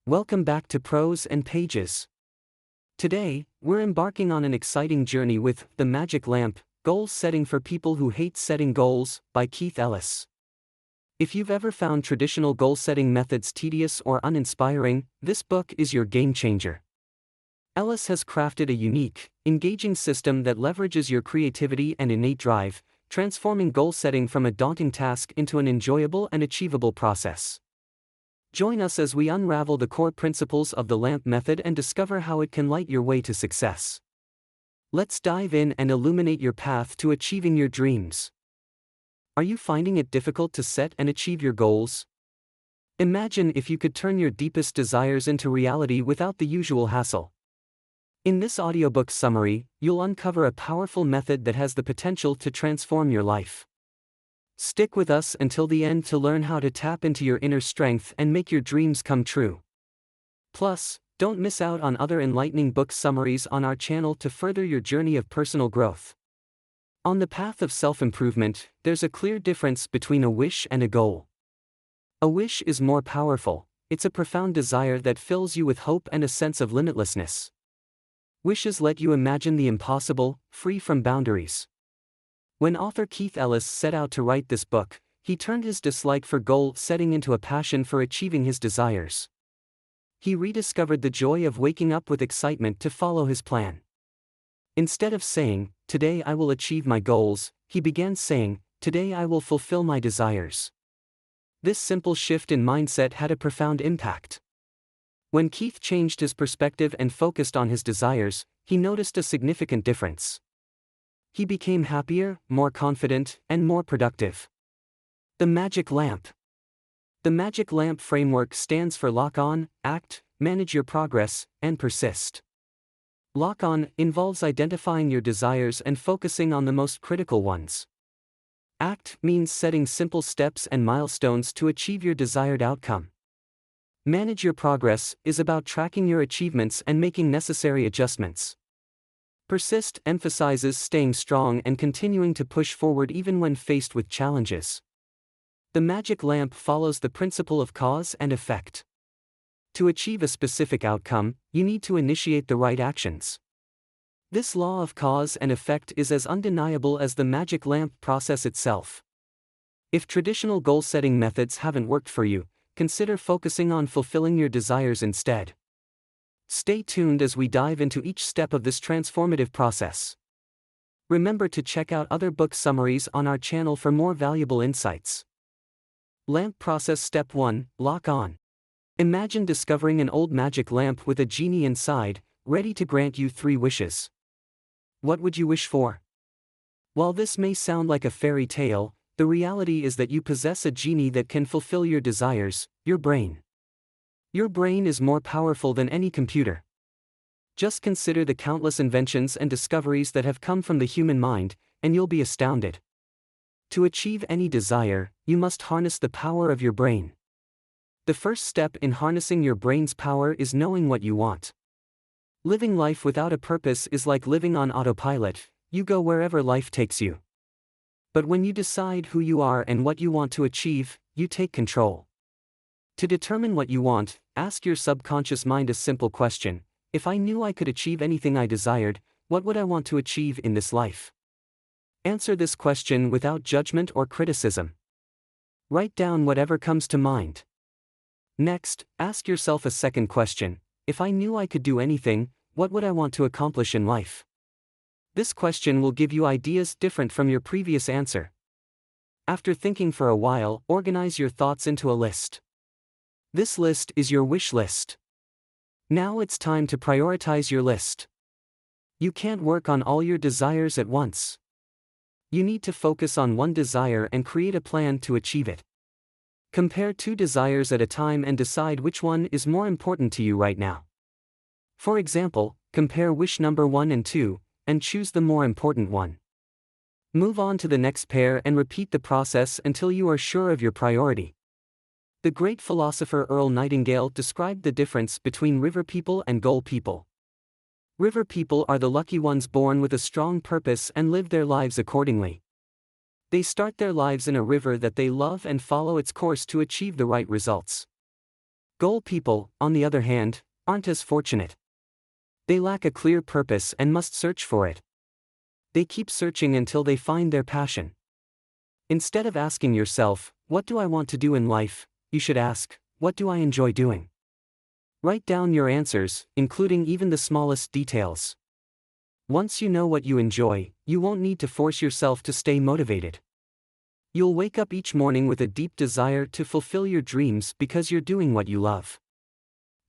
Welcome back to Prose and Pages. Today, we're embarking on an exciting journey with The Magic Lamp, Goal Setting for People Who Hate Setting Goals, by KeithEllis. If you've ever found traditional goal-setting methods tedious or uninspiring, this book is your game-changer. Ellis has crafted a unique, engaging system that leverages your creativity and innate drive, transforming goal-setting from a daunting task into an enjoyable and achievable process. Join us as we unravel the core principles of the LAMP method and discover how it can light your way to success. Let's dive in and illuminate your path to achieving your dreams. Are you finding it difficult to set and achieve your goals? Imagine if you could turn your deepest desires into reality without the usual hassle. In this audiobook summary, you'll uncover a powerful method that has the potential to transform your life. Stick with us until the end to learn how to tap into your inner strength and make your dreams come true. Plus, don't miss out on other enlightening book summaries on our channel to further your journey of personal growth. On the path of self-improvement, there's a clear difference between a wish and a goal. A wish is more powerful. It's a profound desire that fills you with hope and a sense of limitlessness. Wishes let you imagine the impossible, free from boundaries. When author KeithEllis set out to write this book, he turned his dislike for goal setting into a passion for achieving his desires. He rediscovered the joy of waking up with excitement to follow his plan. Instead of saying, "Today I will achieve my goals," he began saying, "Today I will fulfill my desires." This simple shift in mindset had a profound impact. When Keith changed his perspective and focused on his desires, he noticed a significant difference. He became happier, more confident, and more productive. The Magic Lamp. The Magic Lamp framework stands for Lock On, Act, Manage Your Progress, and Persist. Lock On involves identifying your desires and focusing on the most critical ones. Act means setting simple steps and milestones to achieve your desired outcome. Manage Your Progress is about tracking your achievements and making necessary adjustments. Persist emphasizes staying strong and continuing to push forward even when faced with challenges. The Magic Lamp follows the principle of cause and effect. To achieve a specific outcome, you need to initiate the right actions. This law of cause and effect is as undeniable as the Magic Lamp process itself. If traditional goal-setting methods haven't worked for you, consider focusing on fulfilling your desires instead. Stay tuned as we dive into each step of this transformative process. Remember to check out other book summaries on our channel for more valuable insights. Lamp Process Step 1, Lock On. Imagine discovering an old magic lamp with a genie inside, ready to grant you 3 wishes. What would you wish for? While this may sound like a fairy tale, the reality is that you possess a genie that can fulfill your desires, your brain. Your brain is more powerful than any computer. Just consider the countless inventions and discoveries that have come from the human mind, and you'll be astounded. To achieve any desire, you must harness the power of your brain. The first step in harnessing your brain's power is knowing what you want. Living life without a purpose is like living on autopilot. You go wherever life takes you. But when you decide who you are and what you want to achieve, you take control. To determine what you want, ask your subconscious mind a simple question: if I knew I could achieve anything I desired, what would I want to achieve in this life? Answer this question without judgment or criticism. Write down whatever comes to mind. Next, ask yourself a second question: if I knew I could do anything, what would I want to accomplish in life? This question will give you ideas different from your previous answer. After thinking for a while, organize your thoughts into a list. This list is your wish list. Now it's time to prioritize your list. You can't work on all your desires at once. You need to focus on one desire and create a plan to achieve it. Compare 2 desires at a time and decide which one is more important to you right now. For example, compare wish number 1 and 2, and choose the more important one. Move on to the next pair and repeat the process until you are sure of your priority. The great philosopher Earl Nightingale described the difference between river people and goal people. River people are the lucky ones born with a strong purpose and live their lives accordingly. They start their lives in a river that they love and follow its course to achieve the right results. Goal people, on the other hand, aren't as fortunate. They lack a clear purpose and must search for it. They keep searching until they find their passion. Instead of asking yourself, what do I want to do in life, you should ask, what do I enjoy doing? Write down your answers, including even the smallest details. Once you know what you enjoy, you won't need to force yourself to stay motivated. You'll wake up each morning with a deep desire to fulfill your dreams because you're doing what you love.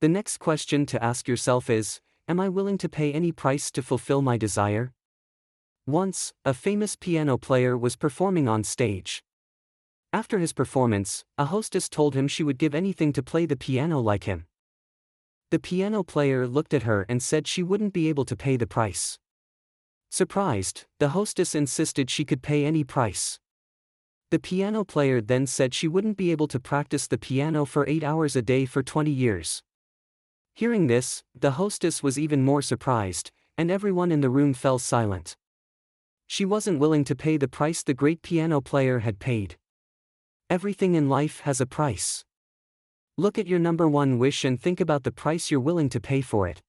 The next question to ask yourself is, am I willing to pay any price to fulfill my desire? Once, a famous piano player was performing on stage. After his performance, a hostess told him she would give anything to play the piano like him. The piano player looked at her and said she wouldn't be able to pay the price. Surprised, the hostess insisted she could pay any price. The piano player then said she wouldn't be able to practice the piano for 8 hours a day for 20 years. Hearing this, the hostess was even more surprised, and everyone in the room fell silent. She wasn't willing to pay the price the great piano player had paid. Everything in life has a price. Look at your number one wish and think about the price you're willing to pay for it.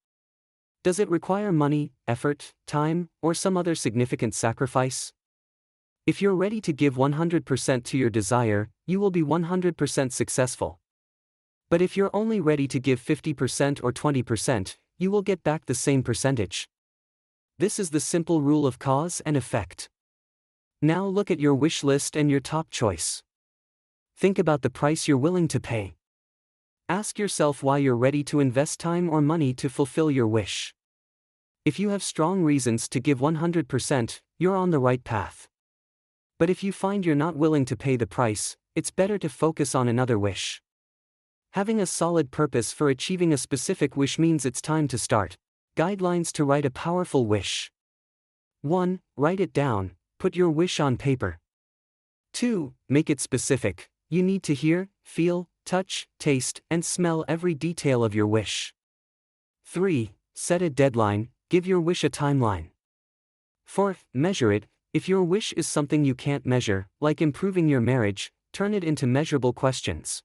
Does it require money, effort, time, or some other significant sacrifice? If you're ready to give 100% to your desire, you will be 100% successful. But if you're only ready to give 50% or 20%, you will get back the same percentage. This is the simple rule of cause and effect. Now look at your wish list and your top choice. Think about the price you're willing to pay. Ask yourself why you're ready to invest time or money to fulfill your wish. If you have strong reasons to give 100%, you're on the right path. But if you find you're not willing to pay the price, it's better to focus on another wish. Having a solid purpose for achieving a specific wish means it's time to start. Guidelines to write a powerful wish. 1. Write it down, put your wish on paper. 2. Make it specific. You need to hear, feel, touch, taste, and smell every detail of your wish. 3. Set a deadline, give your wish a timeline. 4. Measure it. If your wish is something you can't measure, like improving your marriage, turn it into measurable questions.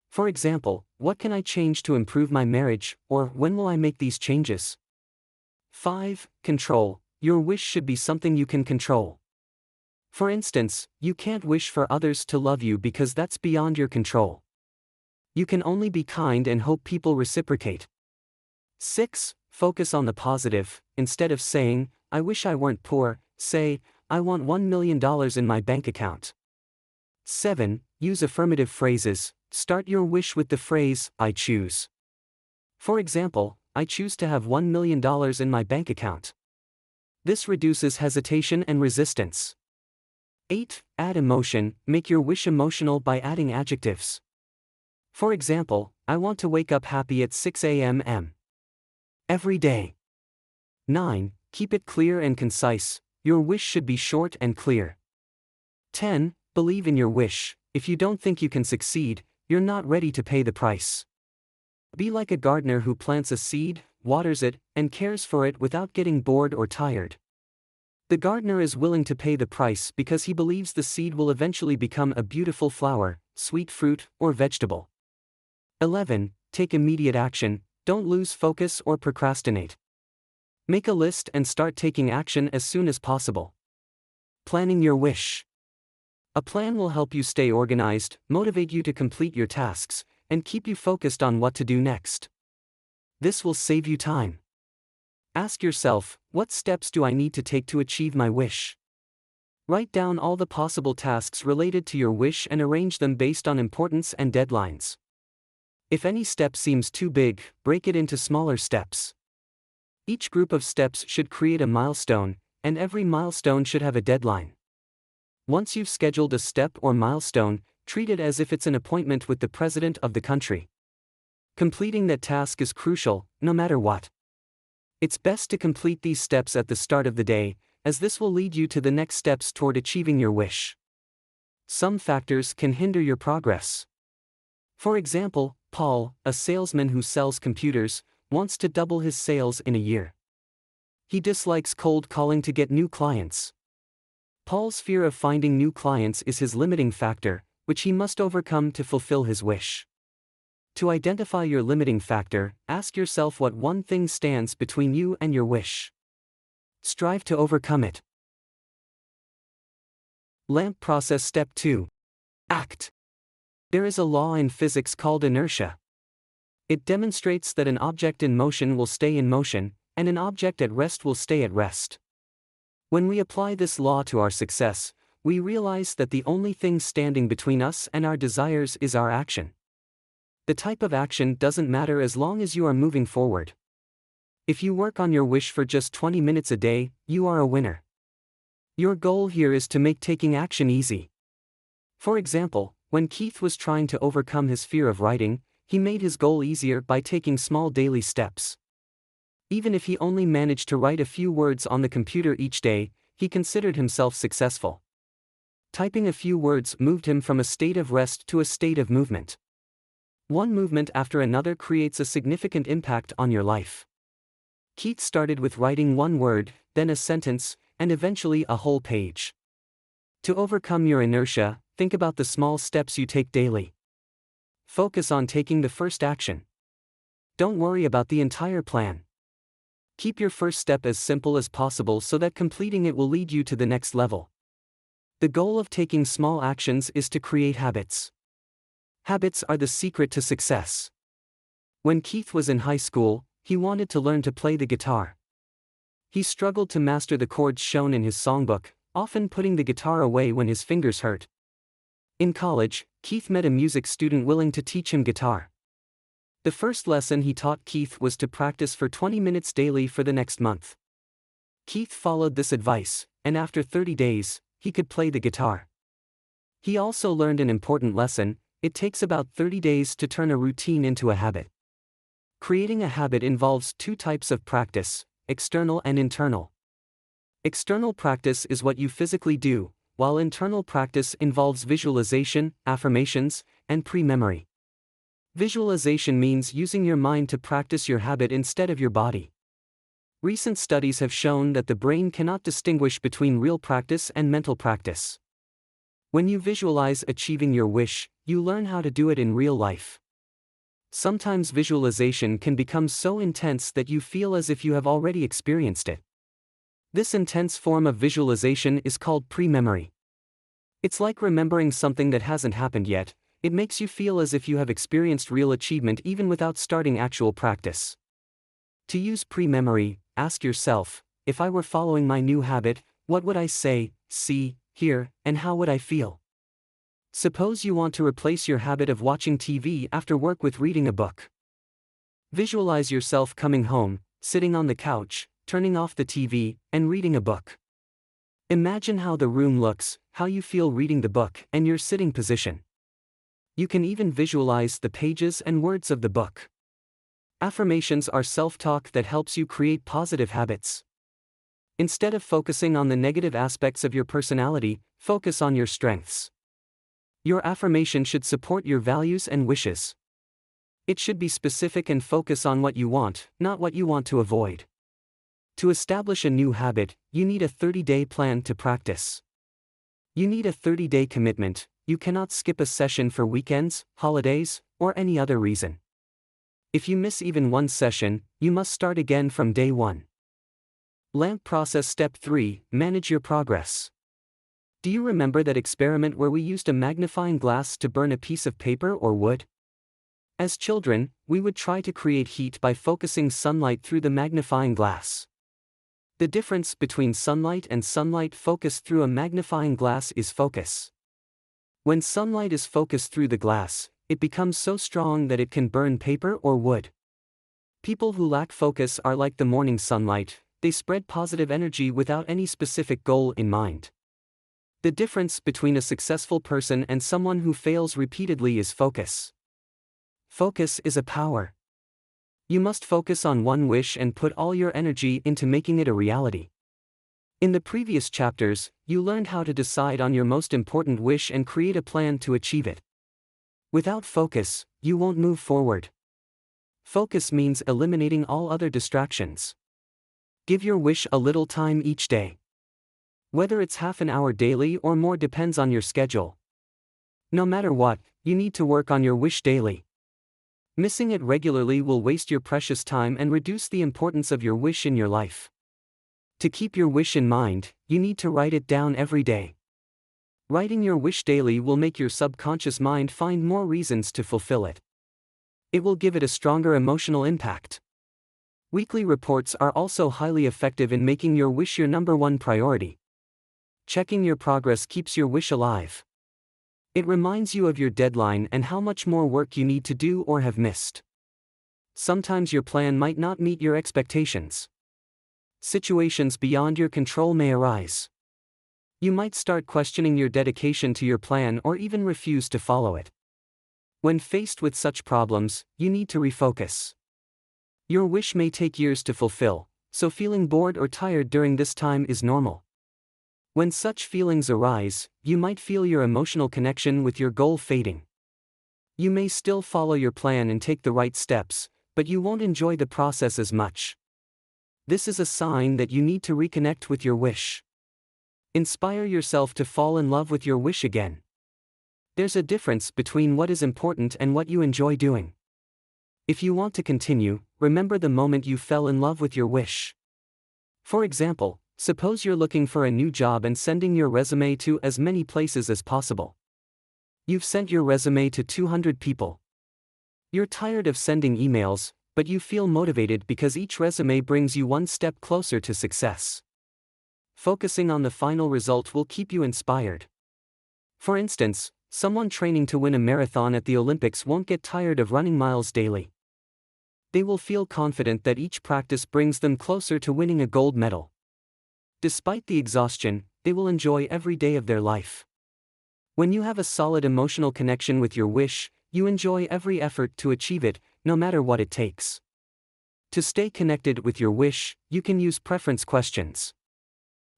For example, what can I change to improve my marriage, or when will I make these changes? 5. Control. Your wish should be something you can control. For instance, you can't wish for others to love you because that's beyond your control. You can only be kind and hope people reciprocate. 6. Focus on the positive. Instead of saying, I wish I weren't poor, say, I want $1 million in my bank account. 7. Use affirmative phrases. Start your wish with the phrase, I choose. For example, I choose to have $1 million in my bank account. This reduces hesitation and resistance. 8. Add emotion. Make your wish emotional by adding adjectives. For example, I want to wake up happy at 6 a.m. every day. 9. Keep it clear and concise. Your wish should be short and clear. 10. Believe in your wish. If you don't think you can succeed, you're not ready to pay the price. Be like a gardener who plants a seed, waters it, and cares for it without getting bored or tired. The gardener is willing to pay the price because he believes the seed will eventually become a beautiful flower, sweet fruit, or vegetable. 11. Take immediate action. Don't lose focus or procrastinate. Make a list and start taking action as soon as possible. Planning your wish. A plan will help you stay organized, motivate you to complete your tasks, and keep you focused on what to do next. This will save you time. Ask yourself, what steps do I need to take to achieve my wish? Write down all the possible tasks related to your wish and arrange them based on importance and deadlines. If any step seems too big, break it into smaller steps. Each group of steps should create a milestone, and every milestone should have a deadline. Once you've scheduled a step or milestone, treat it as if it's an appointment with the president of the country. Completing that task is crucial, no matter what. It's best to complete these steps at the start of the day, as this will lead you to the next steps toward achieving your wish. Some factors can hinder your progress. For example, Paul, a salesman who sells computers, wants to double his sales in a year. He dislikes cold calling to get new clients. Paul's fear of finding new clients is his limiting factor, which he must overcome to fulfill his wish. To identify your limiting factor, ask yourself what one thing stands between you and your wish. Strive to overcome it. Lamp process step 2. Act. There is a law in physics called inertia. It demonstrates that an object in motion will stay in motion, and an object at rest will stay at rest. When we apply this law to our success, we realize that the only thing standing between us and our desires is our action. The type of action doesn't matter as long as you are moving forward. If you work on your wish for just 20 minutes a day, you are a winner. Your goal here is to make taking action easy. For example, when Keith was trying to overcome his fear of writing, he made his goal easier by taking small daily steps. Even if he only managed to write a few words on the computer each day, he considered himself successful. Typing a few words moved him from a state of rest to a state of movement. One movement after another creates a significant impact on your life. Keith started with writing one word, then a sentence, and eventually a whole page. To overcome your inertia, think about the small steps you take daily. Focus on taking the first action. Don't worry about the entire plan. Keep your first step as simple as possible so that completing it will lead you to the next level. The goal of taking small actions is to create habits. Habits are the secret to success. When Keith was in high school, he wanted to learn to play the guitar. He struggled to master the chords shown in his songbook, often putting the guitar away when his fingers hurt. In college, Keith met a music student willing to teach him guitar. The first lesson he taught Keith was to practice for 20 minutes daily for the next month. Keith followed this advice, and after 30 days, he could play the guitar. He also learned an important lesson: it takes about 30 days to turn a routine into a habit. Creating a habit involves two types of practice, external and internal. External practice is what you physically do, while internal practice involves visualization, affirmations, and pre-memory. Visualization means using your mind to practice your habit instead of your body. Recent studies have shown that the brain cannot distinguish between real practice and mental practice. When you visualize achieving your wish, you learn how to do it in real life. Sometimes visualization can become so intense that you feel as if you have already experienced it. This intense form of visualization is called pre-memory. It's like remembering something that hasn't happened yet. It makes you feel as if you have experienced real achievement even without starting actual practice. To use pre-memory, ask yourself, if I were following my new habit, what would I say, see, hear, and how would I feel? Suppose you want to replace your habit of watching TV after work with reading a book. Visualize yourself coming home, sitting on the couch, turning off the TV, and reading a book. Imagine how the room looks, how you feel reading the book, and your sitting position. You can even visualize the pages and words of the book. Affirmations are self-talk that helps you create positive habits. Instead of focusing on the negative aspects of your personality, focus on your strengths. Your affirmation should support your values and wishes. It should be specific and focus on what you want, not what you want to avoid. To establish a new habit, you need a 30-day plan to practice. You need a 30-day commitment. You cannot skip a session for weekends, holidays, or any other reason. If you miss even one session, you must start again from day 1. Lamp process step 3, manage your progress. Do you remember that experiment where we used a magnifying glass to burn a piece of paper or wood? As children, we would try to create heat by focusing sunlight through the magnifying glass. The difference between sunlight and sunlight focused through a magnifying glass is focus. When sunlight is focused through the glass, it becomes so strong that it can burn paper or wood. People who lack focus are like the morning sunlight. They spread positive energy without any specific goal in mind. The difference between a successful person and someone who fails repeatedly is focus. Focus is a power. You must focus on one wish and put all your energy into making it a reality. In the previous chapters, you learned how to decide on your most important wish and create a plan to achieve it. Without focus, you won't move forward. Focus means eliminating all other distractions. Give your wish a little time each day. Whether it's half an hour daily or more depends on your schedule. No matter what, you need to work on your wish daily. Missing it regularly will waste your precious time and reduce the importance of your wish in your life. To keep your wish in mind, you need to write it down every day. Writing your wish daily will make your subconscious mind find more reasons to fulfill it. It will give it a stronger emotional impact. Weekly reports are also highly effective in making your wish your number one priority. Checking your progress keeps your wish alive. It reminds you of your deadline and how much more work you need to do or have missed. Sometimes your plan might not meet your expectations. Situations beyond your control may arise. You might start questioning your dedication to your plan or even refuse to follow it. When faced with such problems, you need to refocus. Your wish may take years to fulfill, so feeling bored or tired during this time is normal. When such feelings arise, you might feel your emotional connection with your goal fading. You may still follow your plan and take the right steps, but you won't enjoy the process as much. This is a sign that you need to reconnect with your wish. Inspire yourself to fall in love with your wish again. There's a difference between what is important and what you enjoy doing. If you want to continue, remember the moment you fell in love with your wish. For example, suppose you're looking for a new job and sending your resume to as many places as possible. You've sent your resume to 200 people. You're tired of sending emails, but you feel motivated because each resume brings you one step closer to success. Focusing on the final result will keep you inspired. For instance, someone training to win a marathon at the Olympics won't get tired of running miles daily. They will feel confident that each practice brings them closer to winning a gold medal. Despite the exhaustion, they will enjoy every day of their life. When you have a solid emotional connection with your wish, you enjoy every effort to achieve it, no matter what it takes. To stay connected with your wish, you can use preference questions.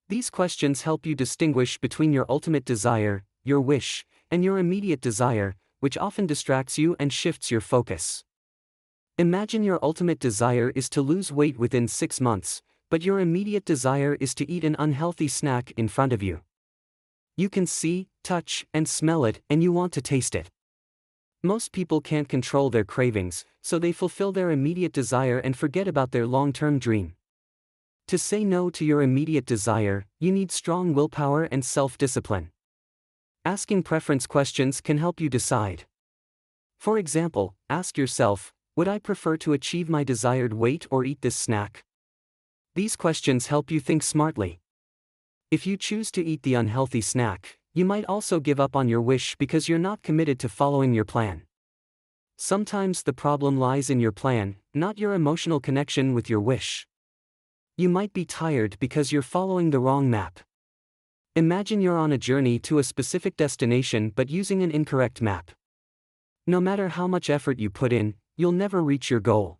These questions help you distinguish between your ultimate desire, your wish, and your immediate desire, which often distracts you and shifts your focus. Imagine your ultimate desire is to lose weight within 6 months, but your immediate desire is to eat an unhealthy snack in front of you. You can see, touch, and smell it, and you want to taste it. Most people can't control their cravings, so they fulfill their immediate desire and forget about their long-term dream. To say no to your immediate desire, you need strong willpower and self-discipline. Asking preference questions can help you decide. For example, ask yourself, would I prefer to achieve my desired weight or eat this snack? These questions help you think smartly. If you choose to eat the unhealthy snack, you might also give up on your wish because you're not committed to following your plan. Sometimes the problem lies in your plan, not your emotional connection with your wish. You might be tired because you're following the wrong map. Imagine you're on a journey to a specific destination but using an incorrect map. No matter how much effort you put in, you'll never reach your goal.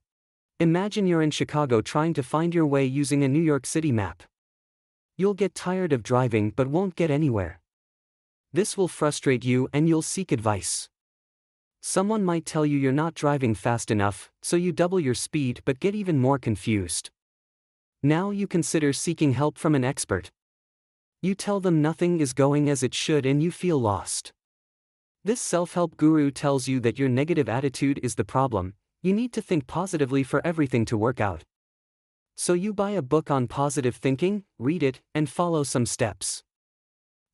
Imagine you're in Chicago trying to find your way using a New York City map. You'll get tired of driving but won't get anywhere. This will frustrate you and you'll seek advice. Someone might tell you you're not driving fast enough, so you double your speed but get even more confused. Now you consider seeking help from an expert. You tell them nothing is going as it should and you feel lost. This self-help guru tells you that your negative attitude is the problem. You need to think positively for everything to work out. So you buy a book on positive thinking, read it, and follow some steps.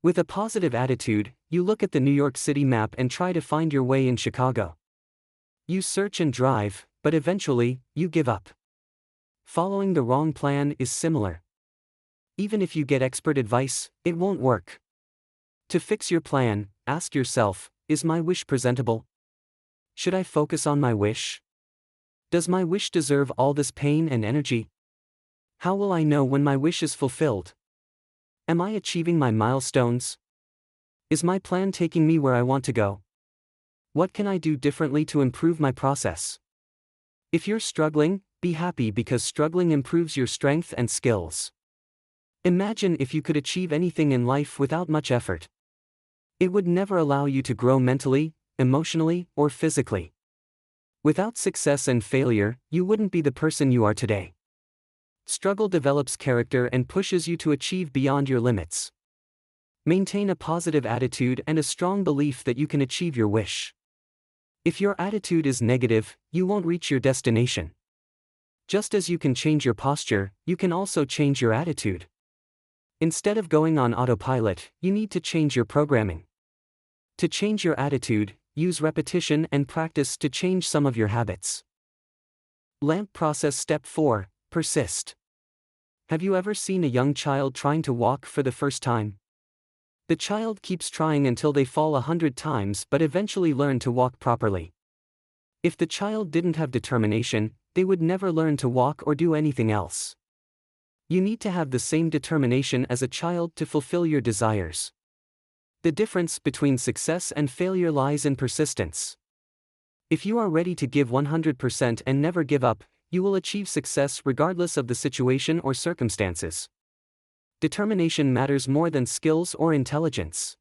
With a positive attitude, you look at the New York City map and try to find your way in Chicago. You search and drive, but eventually, you give up. Following the wrong plan is similar. Even if you get expert advice, it won't work. To fix your plan, ask yourself, is my wish presentable? Should I focus on my wish? Does my wish deserve all this pain and energy? How will I know when my wish is fulfilled? Am I achieving my milestones? Is my plan taking me where I want to go? What can I do differently to improve my process? If you're struggling, be happy because struggling improves your strength and skills. Imagine if you could achieve anything in life without much effort. It would never allow you to grow mentally, emotionally, or physically. Without success and failure, you wouldn't be the person you are today. Struggle develops character and pushes you to achieve beyond your limits. Maintain a positive attitude and a strong belief that you can achieve your wish. If your attitude is negative, you won't reach your destination. Just as you can change your posture, you can also change your attitude. Instead of going on autopilot, you need to change your programming. To change your attitude, use repetition and practice to change some of your habits. LAMP process step 4, persist. Have you ever seen a young child trying to walk for the first time? The child keeps trying until they fall 100 times but eventually learn to walk properly. If the child didn't have determination, they would never learn to walk or do anything else. You need to have the same determination as a child to fulfill your desires. The difference between success and failure lies in persistence. If you are ready to give 100% and never give up, you will achieve success regardless of the situation or circumstances. Determination matters more than skills or intelligence.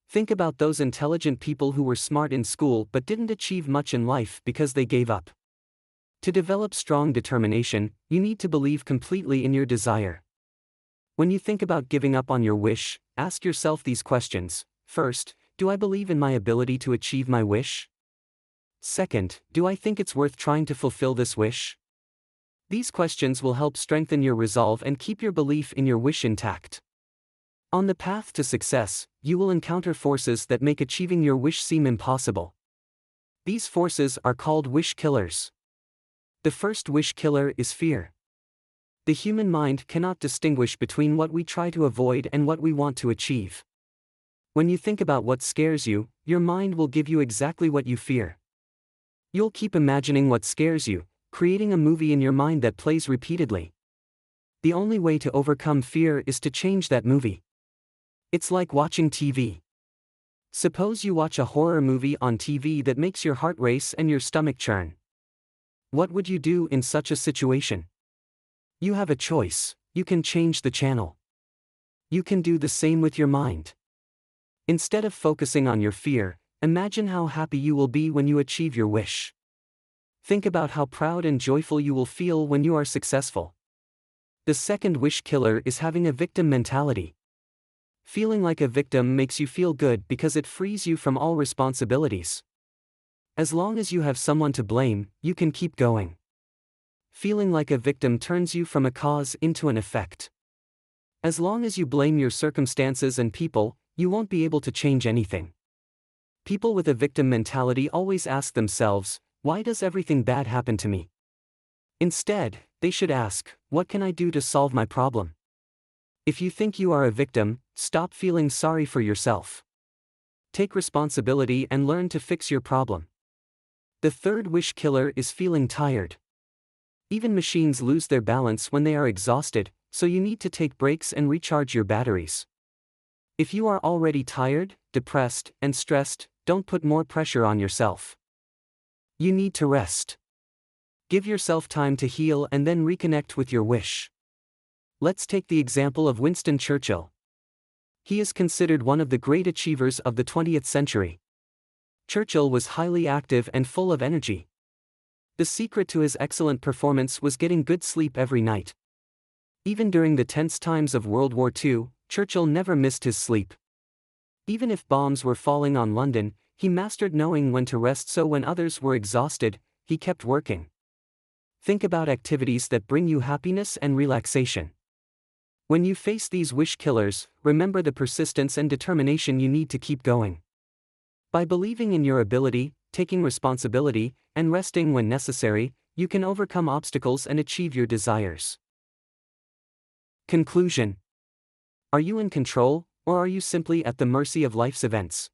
Think about those intelligent people who were smart in school but didn't achieve much in life because they gave up. To develop strong determination, you need to believe completely in your desire. When you think about giving up on your wish, ask yourself these questions. First, do I believe in my ability to achieve my wish? Second, do I think it's worth trying to fulfill this wish? These questions will help strengthen your resolve and keep your belief in your wish intact. On the path to success, you will encounter forces that make achieving your wish seem impossible. These forces are called wish killers. The first wish killer is fear. The human mind cannot distinguish between what we try to avoid and what we want to achieve. When you think about what scares you, your mind will give you exactly what you fear. You'll keep imagining what scares you, creating a movie in your mind that plays repeatedly. The only way to overcome fear is to change that movie. It's like watching TV. Suppose you watch a horror movie on TV that makes your heart race and your stomach churn. What would you do in such a situation? You have a choice. You can change the channel. You can do the same with your mind. Instead of focusing on your fear, imagine how happy you will be when you achieve your wish. Think about how proud and joyful you will feel when you are successful. The second wish killer is having a victim mentality. Feeling like a victim makes you feel good because it frees you from all responsibilities. As long as you have someone to blame, you can keep going. Feeling like a victim turns you from a cause into an effect. As long as you blame your circumstances and people, you won't be able to change anything. People with a victim mentality always ask themselves, why does everything bad happen to me? Instead, they should ask, what can I do to solve my problem? If you think you are a victim, stop feeling sorry for yourself. Take responsibility and learn to fix your problem. The third wish killer is feeling tired. Even machines lose their balance when they are exhausted, so you need to take breaks and recharge your batteries. If you are already tired, depressed, and stressed, don't put more pressure on yourself. You need to rest. Give yourself time to heal and then reconnect with your wish. Let's take the example of Winston Churchill. He is considered one of the great achievers of the 20th century. Churchill was highly active and full of energy. The secret to his excellent performance was getting good sleep every night. Even during the tense times of World War II, Churchill never missed his sleep. Even if bombs were falling on London, he mastered knowing when to rest, so when others were exhausted, he kept working. Think about activities that bring you happiness and relaxation. When you face these wish killers, remember the persistence and determination you need to keep going. By believing in your ability, taking responsibility, and resting when necessary, you can overcome obstacles and achieve your desires. Conclusion. Are you in control, or are you simply at the mercy of life's events?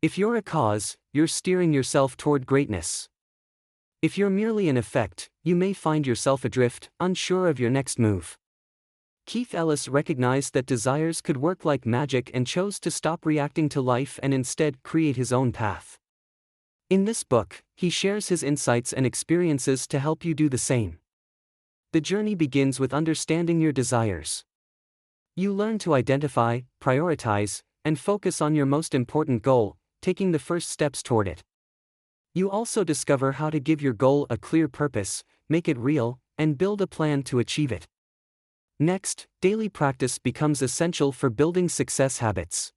If you're a cause, you're steering yourself toward greatness. If you're merely an effect, you may find yourself adrift, unsure of your next move. KeithEllis recognized that desires could work like magic and chose to stop reacting to life and instead create his own path. In this book, he shares his insights and experiences to help you do the same. The journey begins with understanding your desires. You learn to identify, prioritize, and focus on your most important goal, taking the first steps toward it. You also discover how to give your goal a clear purpose, make it real, and build a plan to achieve it. Next, daily practice becomes essential for building success habits.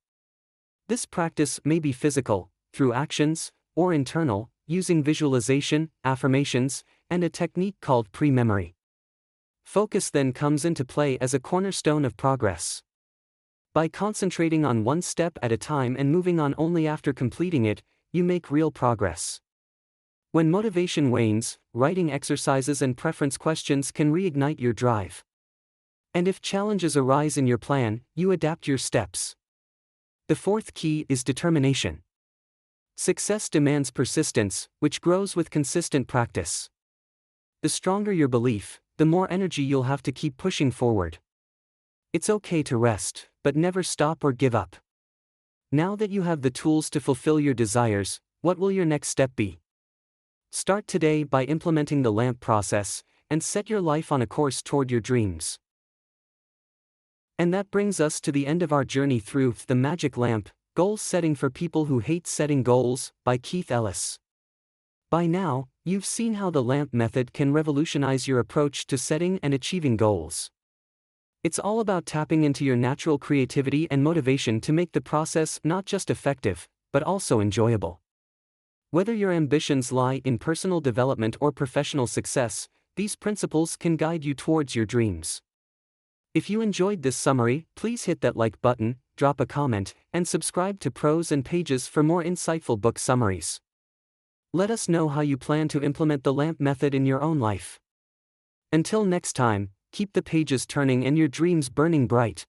This practice may be physical, through actions, or internal, using visualization, affirmations, and a technique called pre-memory. Focus then comes into play as a cornerstone of progress. By concentrating on one step at a time and moving on only after completing it, you make real progress. When motivation wanes, writing exercises and preference questions can reignite your drive. And if challenges arise in your plan, you adapt your steps. The fourth key is determination. Success demands persistence, which grows with consistent practice. The stronger your belief, the more energy you'll have to keep pushing forward. It's okay to rest, but never stop or give up. Now that you have the tools to fulfill your desires, what will your next step be? Start today by implementing the LAMP process, and set your life on a course toward your dreams. And that brings us to the end of our journey through The Magic Lamp, Goal Setting for People Who Hate Setting Goals, by KeithEllis. By now, you've seen how the LAMP method can revolutionize your approach to setting and achieving goals. It's all about tapping into your natural creativity and motivation to make the process not just effective, but also enjoyable. Whether your ambitions lie in personal development or professional success, these principles can guide you towards your dreams. If you enjoyed this summary, please hit that like button, drop a comment, and subscribe to Prose and Pages for more insightful book summaries. Let us know how you plan to implement the LAMP method in your own life. Until next time, keep the pages turning and your dreams burning bright.